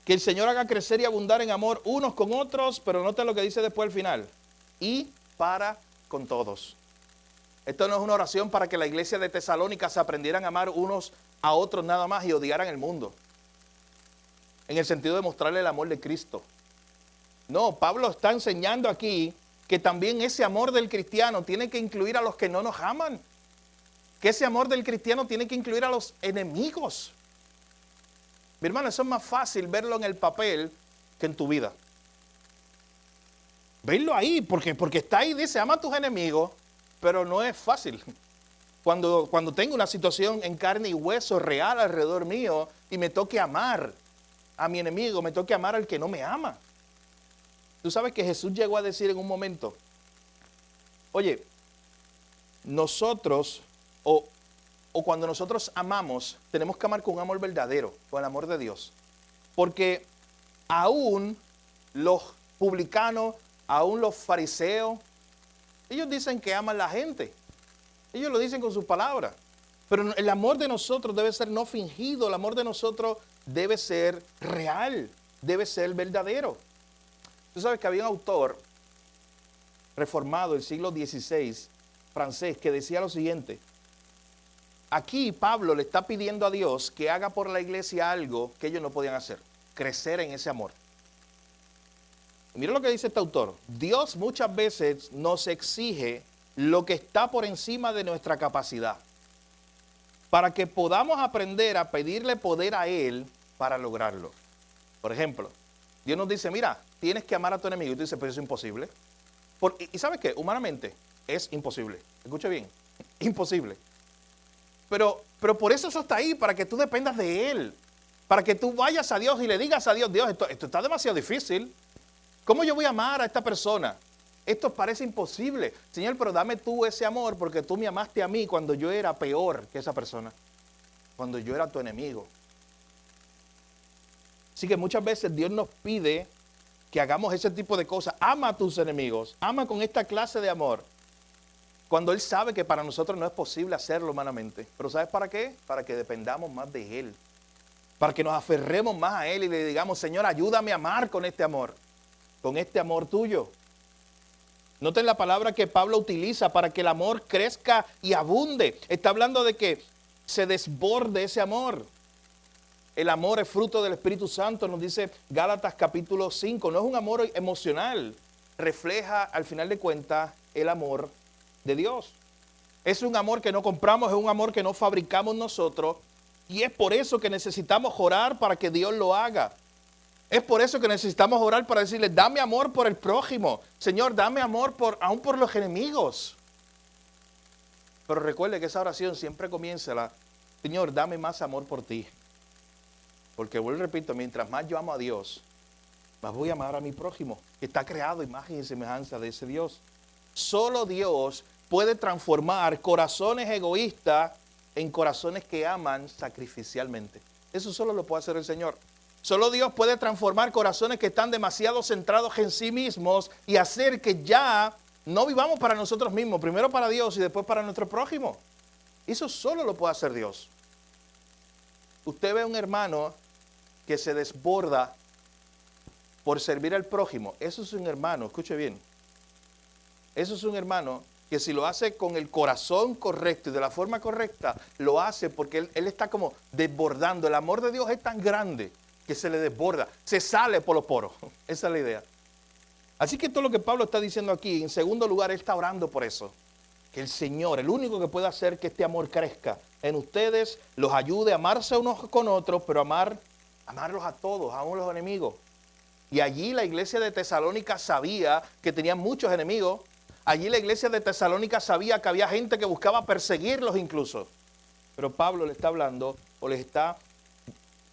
que el Señor haga crecer y abundar en amor unos con otros, pero noten lo que dice después al final, y para con todos. Esto no es una oración para que la iglesia de Tesalónica se aprendieran a amar unos a otros nada más y odiaran el mundo, en el sentido de mostrarle el amor de Cristo. No, Pablo está enseñando aquí que también ese amor del cristiano tiene que incluir a los que no nos aman, que ese amor del cristiano tiene que incluir a los enemigos. Mi hermano, eso es más fácil verlo en el papel que en tu vida. Verlo ahí, porque está ahí, dice, ama a tus enemigos, pero no es fácil. Cuando tengo una situación en carne y hueso real alrededor mío y me toque amar a mi enemigo, me toque amar al que no me ama. Tú sabes que Jesús llegó a decir en un momento, oye, nosotros, o cuando nosotros amamos, tenemos que amar con un amor verdadero, con el amor de Dios. Porque aún los publicanos, aún los fariseos, ellos dicen que aman a la gente. Ellos lo dicen con sus palabras. Pero el amor de nosotros debe ser no fingido, el amor de nosotros debe ser real, debe ser verdadero. Tú sabes que había un autor reformado del siglo XVI, francés, que decía lo siguiente. Aquí Pablo le está pidiendo a Dios que haga por la iglesia algo que ellos no podían hacer, crecer en ese amor. Mira lo que dice este autor. Dios muchas veces nos exige lo que está por encima de nuestra capacidad, para que podamos aprender a pedirle poder a Él para lograrlo. Por ejemplo, Dios nos dice, mira, tienes que amar a tu enemigo. Y tú dices, pero eso es imposible. ¿Y sabes qué? Humanamente es imposible. Escuche bien, imposible. Pero por eso está ahí, para que tú dependas de Él. Para que tú vayas a Dios y le digas a Dios, Dios, esto está demasiado difícil. ¿Cómo yo voy a amar a esta persona? Esto parece imposible. Señor, pero dame tú ese amor porque tú me amaste a mí cuando yo era peor que esa persona. Cuando yo era tu enemigo. Así que muchas veces Dios nos pide que hagamos ese tipo de cosas. Ama a tus enemigos. Ama con esta clase de amor. Cuando Él sabe que para nosotros no es posible hacerlo humanamente. Pero ¿sabes para qué? Para que dependamos más de Él. Para que nos aferremos más a Él y le digamos, Señor, ayúdame a amar con este amor. Con este amor tuyo. Noten la palabra que Pablo utiliza para que el amor crezca y abunde. Está hablando de que se desborde ese amor. El amor es fruto del Espíritu Santo, nos dice Gálatas capítulo 5. No es un amor emocional. Refleja al final de cuentas el amor de Dios. Es un amor que no compramos, es un amor que no fabricamos nosotros. Y es por eso que necesitamos orar para que Dios lo haga. Es por eso que necesitamos orar para decirle, dame amor por el prójimo. Señor, dame amor aún por los enemigos. Pero recuerde que esa oración siempre comienza, Señor, dame más amor por ti. Porque vuelvo y repito, mientras más yo amo a Dios, más voy a amar a mi prójimo, que está creado a imagen y semejanza de ese Dios. Solo Dios puede transformar corazones egoístas en corazones que aman sacrificialmente. Eso solo lo puede hacer el Señor. Solo Dios puede transformar corazones que están demasiado centrados en sí mismos y hacer que ya no vivamos para nosotros mismos, primero para Dios y después para nuestro prójimo. Eso solo lo puede hacer Dios. Usted ve a un hermano que se desborda por servir al prójimo. Eso es un hermano, escuche bien. Eso es un hermano que si lo hace con el corazón correcto y de la forma correcta, lo hace porque él está como desbordando. El amor de Dios es tan grande que se le desborda, se sale por los poros. Esa es la idea. Así que todo lo que Pablo está diciendo aquí, en segundo lugar, él está orando por eso. Que el Señor, el único que puede hacer que este amor crezca en ustedes, los ayude a amarse unos con otros, pero amarlos a todos, aún los enemigos. Y allí la iglesia de Tesalónica sabía que tenían muchos enemigos. Allí la iglesia de Tesalónica sabía que había gente que buscaba perseguirlos incluso. Pero Pablo le está hablando o les está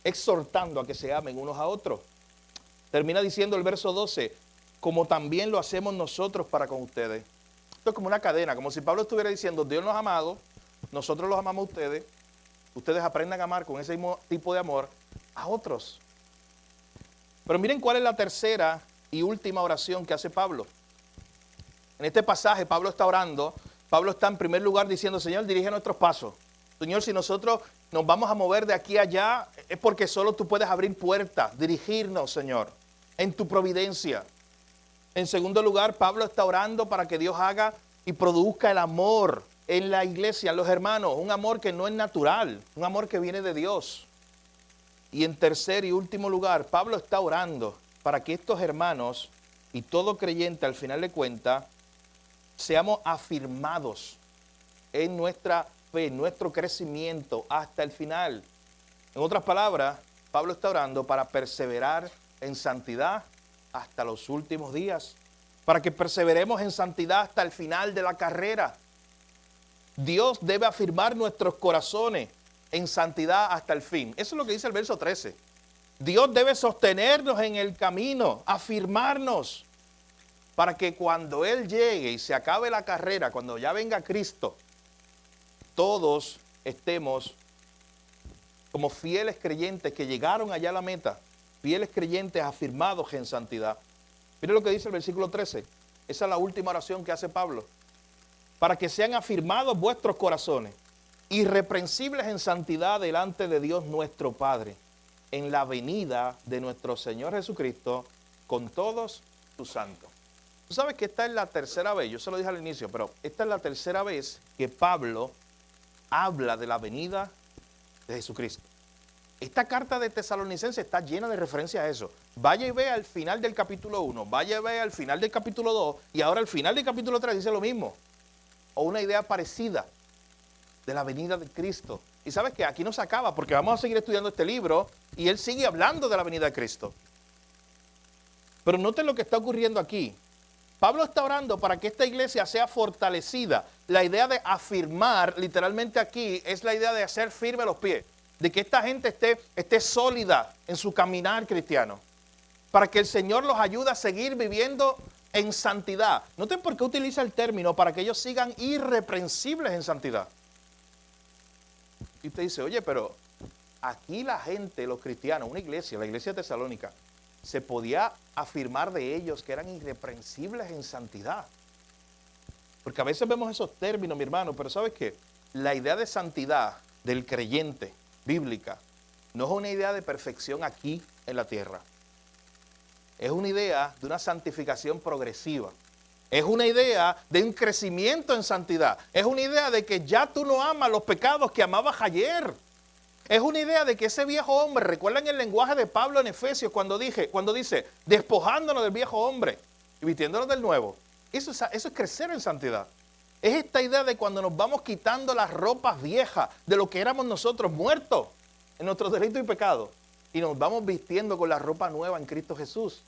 exhortando a que se amen unos a otros. Termina diciendo el verso 12, como también lo hacemos nosotros para con ustedes. Esto es como una cadena, como si Pablo estuviera diciendo, Dios nos ha amado, nosotros los amamos a ustedes, ustedes aprendan a amar con ese mismo tipo de amor a otros. Pero miren cuál es la tercera y última oración que hace Pablo. En este pasaje Pablo está orando, Pablo está en primer lugar diciendo, Señor, dirige nuestros pasos. Señor, si nosotros nos vamos a mover de aquí a allá, es porque solo tú puedes abrir puertas, dirigirnos, Señor, en tu providencia. En segundo lugar, Pablo está orando para que Dios haga y produzca el amor en la iglesia, en los hermanos, un amor que no es natural, un amor que viene de Dios. Y en tercer y último lugar, Pablo está orando para que estos hermanos y todo creyente al final de cuentas seamos afirmados en nuestra fe, en nuestro crecimiento hasta el final. En otras palabras, Pablo está orando para perseverar en santidad hasta los últimos días, para que perseveremos en santidad hasta el final de la carrera. Dios debe afirmar nuestros corazones en santidad hasta el fin. Eso es lo que dice el verso 13. Dios debe sostenernos en el camino, afirmarnos, para que cuando Él llegue y se acabe la carrera, cuando ya venga Cristo, todos estemos como fieles creyentes que llegaron allá a la meta, fieles creyentes afirmados en santidad. Mire lo que dice el versículo 13. Esa es la última oración que hace Pablo. Para que sean afirmados vuestros corazones, irreprensibles en santidad delante de Dios nuestro Padre, en la venida de nuestro Señor Jesucristo con todos sus santos. Tú sabes que esta es la tercera vez, yo se lo dije al inicio, pero esta es la tercera vez que Pablo habla de la venida de Jesucristo. Esta carta de Tesalonicenses está llena de referencias a eso. Vaya y vea al final del capítulo 1, vaya y vea al final del capítulo 2, y ahora al final del capítulo 3 dice lo mismo. O una idea parecida de la venida de Cristo. Y sabes que aquí no se acaba, porque vamos a seguir estudiando este libro, y él sigue hablando de la venida de Cristo. Pero noten lo que está ocurriendo aquí. Pablo está orando para que esta iglesia sea fortalecida. La idea de afirmar, literalmente aquí, es la idea de hacer firme los pies. De que esta gente esté sólida en su caminar cristiano. Para que el Señor los ayude a seguir viviendo en santidad. Noten por qué utiliza el término para que ellos sigan irreprensibles en santidad. Y usted dice, oye, pero aquí la gente, los cristianos, una iglesia, la iglesia de Tesalónica, se podía afirmar de ellos que eran irreprensibles en santidad. Porque a veces vemos esos términos, mi hermano, pero ¿sabes qué? La idea de santidad del creyente bíblica no es una idea de perfección aquí en la tierra. Es una idea de una santificación progresiva. Es una idea de un crecimiento en santidad. Es una idea de que ya tú no amas los pecados que amabas ayer. Es una idea de que ese viejo hombre, recuerdan el lenguaje de Pablo en Efesios cuando dice, despojándonos del viejo hombre y vistiéndonos del nuevo. Eso es crecer en santidad. Es esta idea de cuando nos vamos quitando las ropas viejas de lo que éramos nosotros muertos en nuestros delitos y pecados y nos vamos vistiendo con la ropa nueva en Cristo Jesús.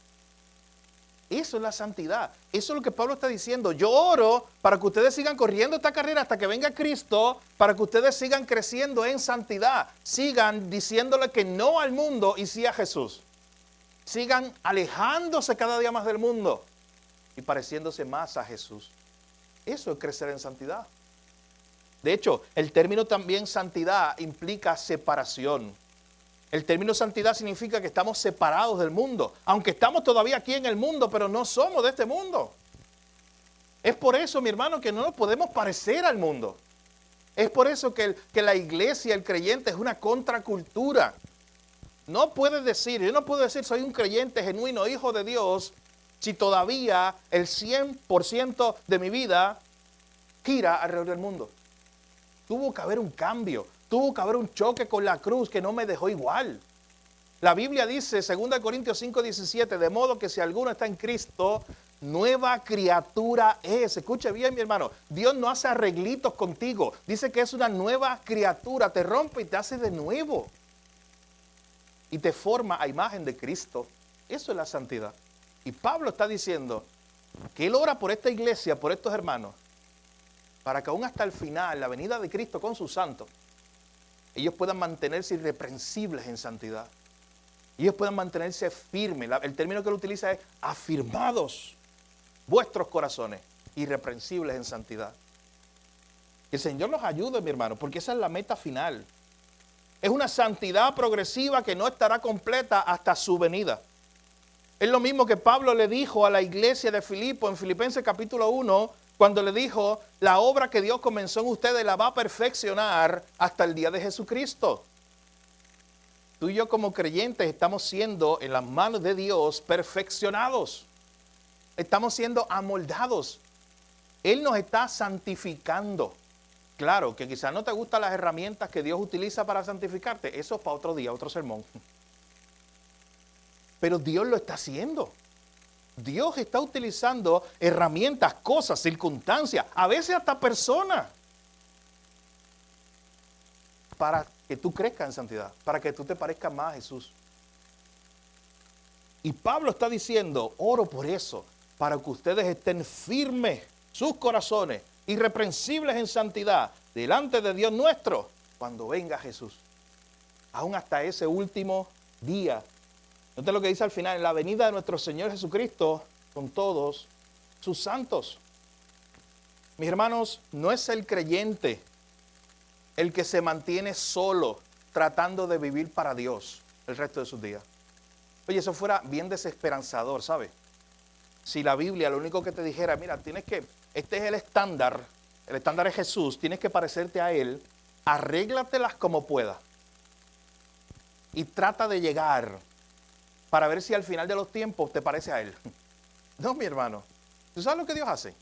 Eso es la santidad. Eso es lo que Pablo está diciendo. Yo oro para que ustedes sigan corriendo esta carrera hasta que venga Cristo, para que ustedes sigan creciendo en santidad. Sigan diciéndole que no al mundo y sí a Jesús. Sigan alejándose cada día más del mundo y pareciéndose más a Jesús. Eso es crecer en santidad. De hecho, el término también santidad implica separación. El término santidad significa que estamos separados del mundo. Aunque estamos todavía aquí en el mundo, pero no somos de este mundo. Es por eso, mi hermano, que no nos podemos parecer al mundo. Es por eso que la iglesia, el creyente, es una contracultura. Yo no puedo decir soy un creyente genuino, hijo de Dios, si todavía el 100% de mi vida gira alrededor del mundo. Tuvo que haber un cambio. Tuvo que haber un choque con la cruz que no me dejó igual. La Biblia dice, 2 Corintios 5:17, de modo que si alguno está en Cristo, nueva criatura es. Escuche bien, mi hermano, Dios no hace arreglitos contigo. Dice que es una nueva criatura, te rompe y te hace de nuevo. Y te forma a imagen de Cristo. Eso es la santidad. Y Pablo está diciendo que él ora por esta iglesia, por estos hermanos, para que aún hasta el final, la venida de Cristo con sus santos, ellos puedan mantenerse irreprensibles en santidad. Ellos puedan mantenerse firmes. El término que él utiliza es afirmados vuestros corazones, irreprensibles en santidad. Que el Señor nos ayude, mi hermano, porque esa es la meta final. Es una santidad progresiva que no estará completa hasta su venida. Es lo mismo que Pablo le dijo a la iglesia de Filipo en Filipenses capítulo 1, cuando le dijo, la obra que Dios comenzó en ustedes la va a perfeccionar hasta el día de Jesucristo. Tú y yo como creyentes estamos siendo en las manos de Dios perfeccionados. Estamos siendo amoldados. Él nos está santificando. Claro, que quizás no te gustan las herramientas que Dios utiliza para santificarte. Eso es para otro día, otro sermón. Pero Dios lo está haciendo. Dios está utilizando herramientas, cosas, circunstancias, a veces hasta personas, para que tú crezcas en santidad, para que tú te parezcas más a Jesús. Y Pablo está diciendo, oro por eso, para que ustedes estén firmes, sus corazones, irreprensibles en santidad, delante de Dios nuestro, cuando venga Jesús. Aún hasta ese último día. Noten lo que dice al final, en la venida de nuestro Señor Jesucristo con todos sus santos. Mis hermanos, no es el creyente el que se mantiene solo tratando de vivir para Dios el resto de sus días. Oye, eso fuera bien desesperanzador, ¿sabes? Si la Biblia lo único que te dijera, mira, este es el estándar es Jesús, tienes que parecerte a Él, arréglatelas como puedas y trata de llegar para ver si al final de los tiempos te parece a Él. No, mi hermano. ¿Tú sabes lo que Dios hace?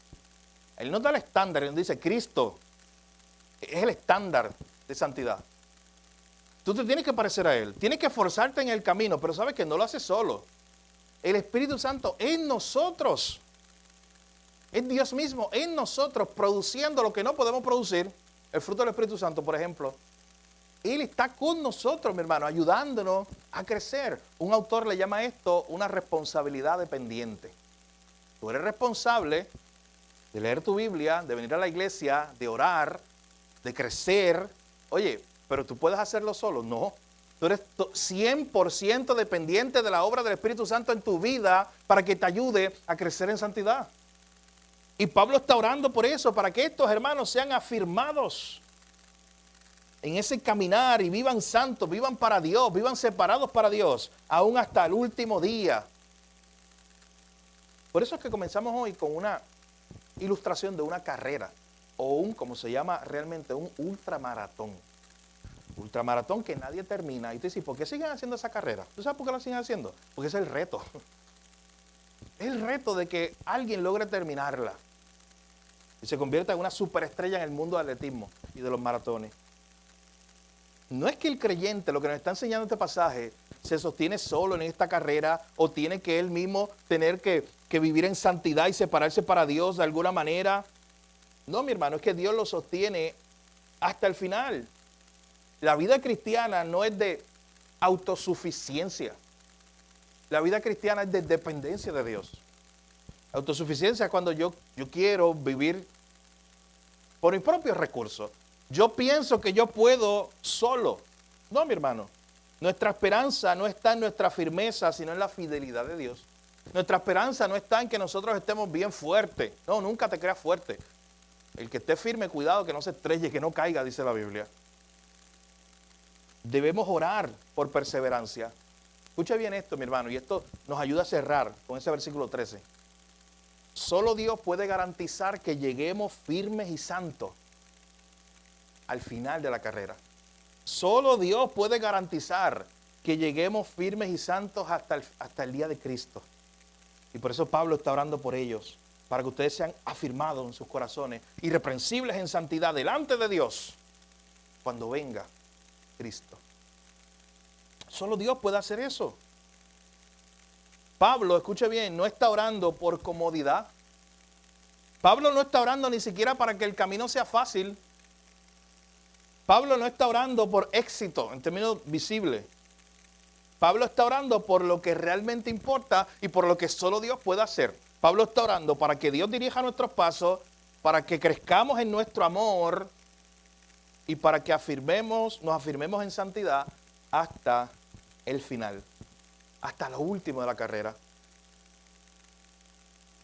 Él nos da el estándar, Él nos dice, Cristo es el estándar de santidad. Tú te tienes que parecer a Él. Tienes que esforzarte en el camino, pero sabes que no lo haces solo. El Espíritu Santo en nosotros. Es Dios mismo en nosotros produciendo lo que no podemos producir. El fruto del Espíritu Santo, por ejemplo. Él está con nosotros, mi hermano, ayudándonos a crecer. Un autor le llama esto una responsabilidad dependiente. Tú eres responsable de leer tu Biblia, de venir a la iglesia, de orar, de crecer. Oye, pero tú puedes hacerlo solo. No. Tú eres 100% dependiente de la obra del Espíritu Santo en tu vida para que te ayude a crecer en santidad. Y Pablo está orando por eso, para que estos hermanos sean afirmados en ese caminar y vivan santos, vivan para Dios, vivan separados para Dios, aún hasta el último día. Por eso es que comenzamos hoy con una ilustración de una carrera, o como se llama realmente, un ultramaratón. Ultramaratón que nadie termina. Y tú dices, ¿por qué siguen haciendo esa carrera? ¿Tú sabes por qué la siguen haciendo? Porque es el reto. Es el reto de que alguien logre terminarla y se convierta en una superestrella en el mundo del atletismo y de los maratones. No es que el creyente, lo que nos está enseñando este pasaje, se sostiene solo en esta carrera o tiene que él mismo tener que vivir en santidad y separarse para Dios de alguna manera. No, mi hermano, es que Dios lo sostiene hasta el final. La vida cristiana no es de autosuficiencia. La vida cristiana es de dependencia de Dios. Autosuficiencia es cuando yo quiero vivir por mis propios recursos. Yo pienso que yo puedo solo. No, mi hermano. Nuestra esperanza no está en nuestra firmeza, sino en la fidelidad de Dios. Nuestra esperanza no está en que nosotros estemos bien fuertes. No, nunca te creas fuerte. El que esté firme, cuidado, que no se estrelle, que no caiga, dice la Biblia. Debemos orar por perseverancia. Escucha bien esto, mi hermano, y esto nos ayuda a cerrar con ese versículo 13. Solo Dios puede garantizar que lleguemos firmes y santos al final de la carrera. Solo Dios puede garantizar que lleguemos firmes y santos hasta el día de Cristo. Y por eso Pablo está orando por ellos, para que ustedes sean afirmados en sus corazones, irreprensibles en santidad delante de Dios, cuando venga Cristo. Solo Dios puede hacer eso. Pablo, escuche bien, no está orando por comodidad. Pablo no está orando ni siquiera para que el camino sea fácil. Pablo no está orando por éxito en términos visibles. Pablo está orando por lo que realmente importa y por lo que solo Dios puede hacer. Pablo está orando para que Dios dirija nuestros pasos, para que crezcamos en nuestro amor y para que nos afirmemos en santidad hasta el final, hasta lo último de la carrera.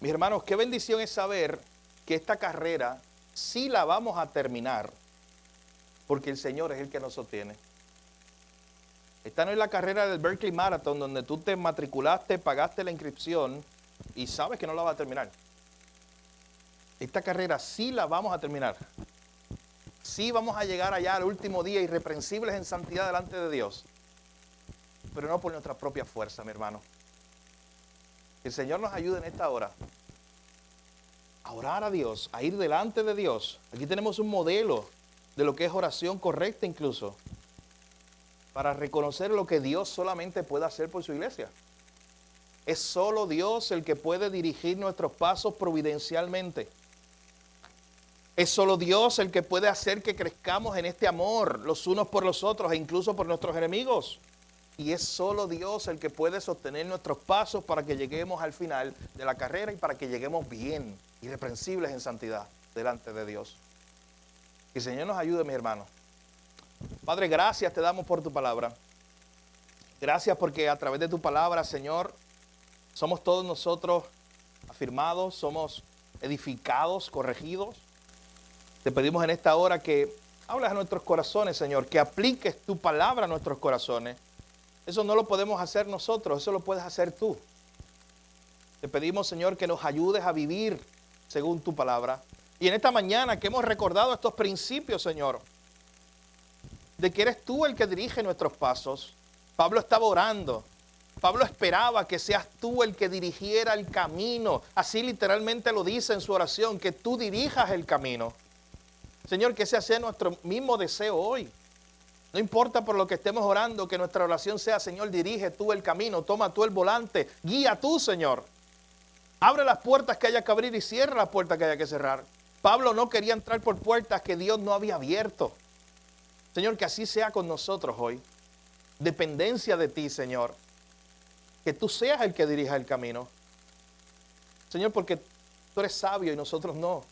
Mis hermanos, qué bendición es saber que esta carrera sí la vamos a terminar, porque el Señor es el que nos sostiene. Esta no es la carrera del Berkeley Marathon, donde tú te matriculaste, pagaste la inscripción y sabes que no la vas a terminar. Esta carrera sí la vamos a terminar. Sí vamos a llegar allá al último día irreprensibles en santidad delante de Dios. Pero no por nuestra propia fuerza, mi hermano. Que el Señor nos ayude en esta hora a orar a Dios, a ir delante de Dios. Aquí tenemos un modelo de lo que es oración correcta incluso, para reconocer lo que Dios solamente puede hacer por su iglesia. Es solo Dios el que puede dirigir nuestros pasos providencialmente. Es solo Dios el que puede hacer que crezcamos en este amor los unos por los otros e incluso por nuestros enemigos. Y es solo Dios el que puede sostener nuestros pasos para que lleguemos al final de la carrera y para que lleguemos bien, irreprensibles en santidad delante de Dios. Que el Señor nos ayude, mis hermanos. Padre, gracias te damos por tu palabra. Gracias porque a través de tu palabra, Señor, somos todos nosotros afirmados, somos edificados, corregidos. Te pedimos en esta hora que hables a nuestros corazones, Señor, que apliques tu palabra a nuestros corazones. Eso no lo podemos hacer nosotros, eso lo puedes hacer tú. Te pedimos, Señor, que nos ayudes a vivir según tu palabra. Y en esta mañana que hemos recordado estos principios, Señor, de que eres tú el que dirige nuestros pasos. Pablo estaba orando. Pablo esperaba que seas tú el que dirigiera el camino. Así literalmente lo dice en su oración, que tú dirijas el camino. Señor, que ese sea nuestro mismo deseo hoy. No importa por lo que estemos orando, que nuestra oración sea, Señor, dirige tú el camino, toma tú el volante, guía tú, Señor. Abre las puertas que haya que abrir y cierra las puertas que haya que cerrar. Pablo no quería entrar por puertas que Dios no había abierto. Señor, que así sea con nosotros hoy. Dependencia de ti, Señor. Que tú seas el que dirija el camino. Señor, porque tú eres sabio y nosotros no.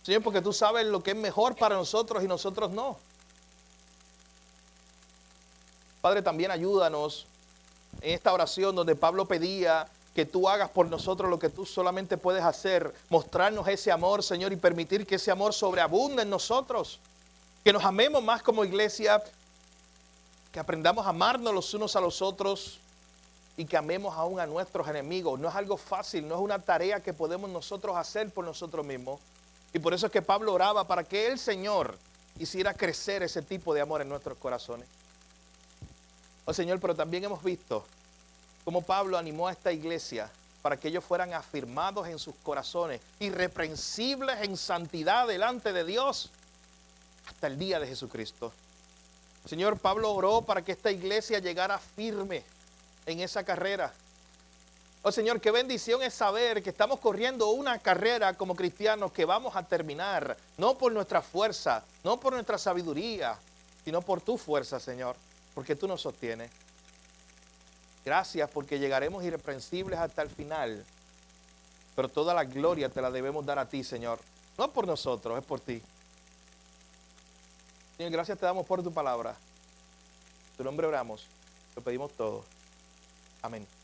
Señor, porque tú sabes lo que es mejor para nosotros y nosotros no. Padre, también ayúdanos en esta oración donde Pablo pedía que tú hagas por nosotros lo que tú solamente puedes hacer, mostrarnos ese amor, Señor, y permitir que ese amor sobreabunde en nosotros, que nos amemos más como iglesia, que aprendamos a amarnos los unos a los otros y que amemos aún a nuestros enemigos. No es algo fácil, no es una tarea que podemos nosotros hacer por nosotros mismos. Y por eso es que Pablo oraba para que el Señor hiciera crecer ese tipo de amor en nuestros corazones. Oh Señor, pero también hemos visto cómo Pablo animó a esta iglesia para que ellos fueran afirmados en sus corazones, irreprensibles en santidad delante de Dios, hasta el día de Jesucristo. Señor, Pablo oró para que esta iglesia llegara firme en esa carrera. Oh Señor, qué bendición es saber que estamos corriendo una carrera como cristianos que vamos a terminar, no por nuestra fuerza, no por nuestra sabiduría, sino por tu fuerza, Señor, porque tú nos sostienes. Gracias porque llegaremos irreprensibles hasta el final, pero toda la gloria te la debemos dar a ti, Señor. No por nosotros, es por ti. Señor, gracias te damos por tu palabra. En tu nombre oramos, lo pedimos todo. Amén.